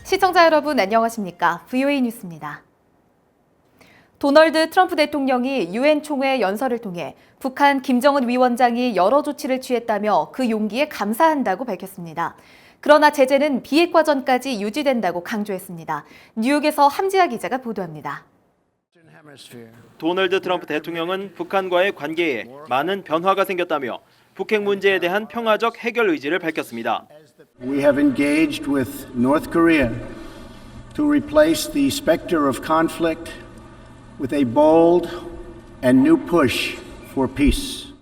시청자 여러분 안녕하십니까? VOA 뉴스입니다. 도널드 트럼프 대통령이 유엔 총회 연설을 통해 북한 김정은 위원장이 여러 조치를 취했다며 그 용기에 감사한다고 밝혔습니다. 그러나 제재는 비핵화전까지 유지된다고 강조했습니다. 뉴욕에서 함지아 기자가 보도합니다. 도널드 트럼프 대통령은 북한과의 관계에 많은 변화가 생겼다며 북핵 문제에 대한 평화적 해결 의지를 밝혔습니다. We have engaged with North Korea to replace the specter of conflict with a bold and new push for peace.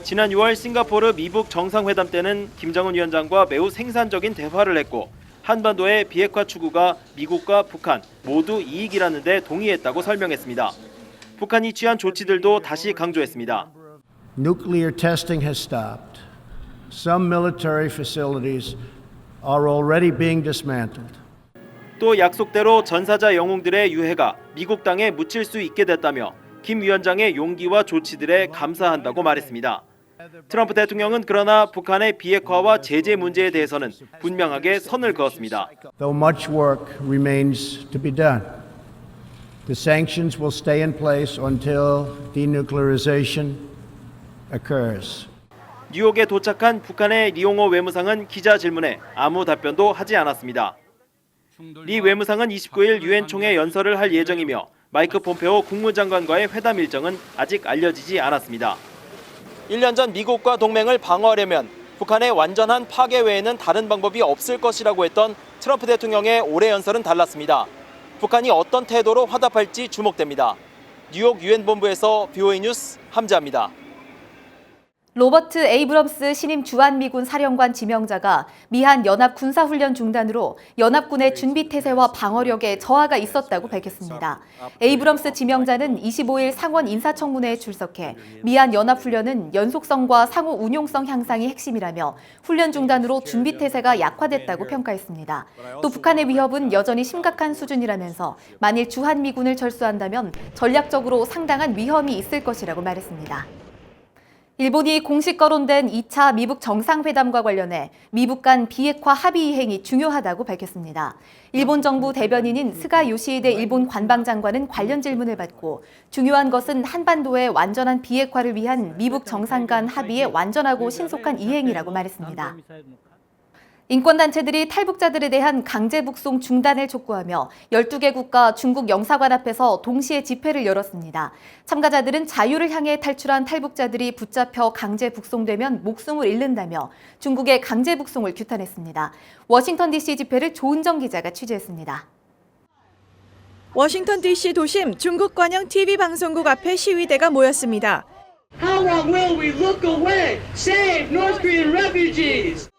지난 6월 싱가포르 미북 정상회담 때는 김정은 위원장과 매우 생산적인 대화를 했고 한반도의 비핵화 추구가 미국과 북한 모두 이익이라는 데 동의했다고 설명했습니다. 북한이 취한 조치들도 다시 강조했습니다. Nuclear testing has stopped. Some military facilities are already being dismantled. 또 약속대로 전사자 영웅들의 유해가 미국 땅에 묻힐 수 있게 됐다며 김 위원장의 용기와 조치들에 감사한다고 말했습니다. 트럼프 대통령은 그러나 북한의 비핵화와 제재 문제에 대해서는 분명하게 선을 그었습니다. Though much work remains to be done, the sanctions will stay in place until denuclearization occurs. 뉴욕에 도착한 북한의 리용호 외무상은 기자 질문에 아무 답변도 하지 않았습니다. 리 외무상은 29일 유엔 총회 연설을 할 예정이며 마이크 폼페오 국무장관과의 회담 일정은 아직 알려지지 않았습니다. 1년 전 미국과 동맹을 방어하려면 북한의 완전한 파괴 외에는 다른 방법이 없을 것이라고 했던 트럼프 대통령의 올해 연설은 달랐습니다. 북한이 어떤 태도로 화답할지 주목됩니다. 뉴욕 유엔 본부에서 VOA 뉴스 함지아입니다. 로버트 에이브럼스 신임 주한미군 사령관 지명자가 미한 연합 군사훈련 중단으로 연합군의 준비태세와 방어력에 저하가 있었다고 밝혔습니다. 에이브럼스 지명자는 25일 상원 인사청문회에 출석해 미한 연합훈련은 연속성과 상호 운용성 향상이 핵심이라며 훈련 중단으로 준비태세가 약화됐다고 평가했습니다. 또 북한의 위협은 여전히 심각한 수준이라면서 만일 주한미군을 철수한다면 전략적으로 상당한 위험이 있을 것이라고 말했습니다. 일본이 공식 거론된 2차 미북 정상회담과 관련해 미북 간 비핵화 합의 이행이 중요하다고 밝혔습니다. 일본 정부 대변인인 스가 요시히데 일본 관방장관은 관련 질문을 받고 중요한 것은 한반도의 완전한 비핵화를 위한 미북 정상 간 합의의 완전하고 신속한 이행이라고 말했습니다. 인권단체들이 탈북자들에 대한 강제 북송 중단을 촉구하며 12개 국가 중국 영사관 앞에서 동시에 집회를 열었습니다. 참가자들은 자유를 향해 탈출한 탈북자들이 붙잡혀 강제 북송되면 목숨을 잃는다며 중국의 강제 북송을 규탄했습니다. 워싱턴 DC 집회를 조은정 기자가 취재했습니다. 워싱턴 DC 도심 중국 관영 TV 방송국 앞에 시위대가 모였습니다. How long will we look away? Save North Korean refugees!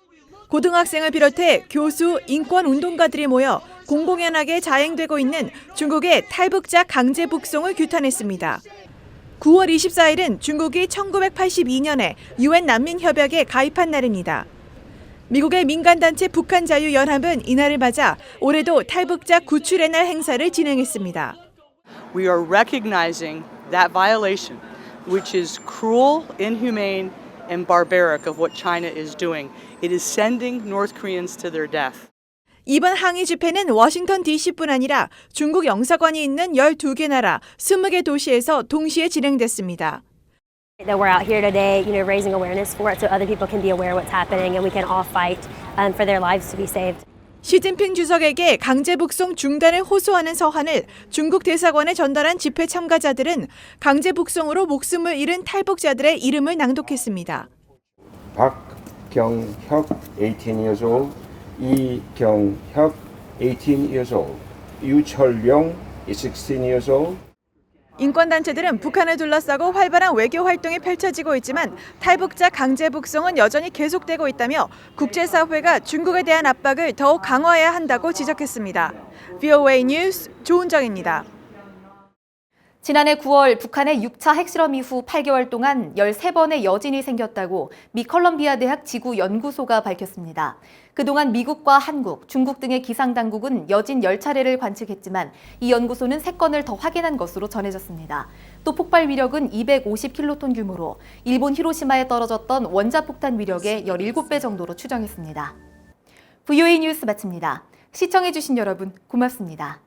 고등학생을 비롯해 교수, 인권 운동가들이 모여 공공연하게 자행되고 있는 중국의 탈북자 강제 북송을 규탄했습니다. 9월 24일은 중국이 1982년에 유엔 난민협약에 가입한 날입니다. 미국의 민간단체 북한자유연합은 이날을 맞아 올해도 탈북자 구출의 날 행사를 진행했습니다. We are recognizing that violation, which is cruel, inhumane, and barbaric of what China is doing. It is sending North Koreans to their death. 이번 항의 집회는 워싱턴 DC뿐 아니라 중국 영사관이 있는 12개 나라 20개 도시에서 동시에 진행됐습니다. That we're out here today, raising awareness for it so other people can be aware of what's happening and we can all fight for their lives to be saved. 시진핑 주석에게 강제 북송 중단을 호소하는 서한을 중국 대사관에 전달한 집회 참가자들은 강제 북송으로 목숨을 잃은 탈북자들의 이름을 낭독했습니다. 박경혁 18 years old, 이경혁 18 years old, 유철룡 16 years old. 인권단체들은 북한을 둘러싸고 활발한 외교 활동이 펼쳐지고 있지만 탈북자 강제 북송은 여전히 계속되고 있다며 국제사회가 중국에 대한 압박을 더욱 강화해야 한다고 지적했습니다. VOA 뉴스 조은정입니다. 지난해 9월 북한의 6차 핵실험 이후 8개월 동안 13번의 여진이 생겼다고 미 컬럼비아 대학 지구연구소가 밝혔습니다. 그동안 미국과 한국, 중국 등의 기상당국은 여진 10차례를 관측했지만 이 연구소는 3건을 더 확인한 것으로 전해졌습니다. 또 폭발 위력은 250킬로톤 규모로 일본 히로시마에 떨어졌던 원자폭탄 위력의 17배 정도로 추정했습니다. VOA 뉴스 마칩니다. 시청해주신 여러분 고맙습니다.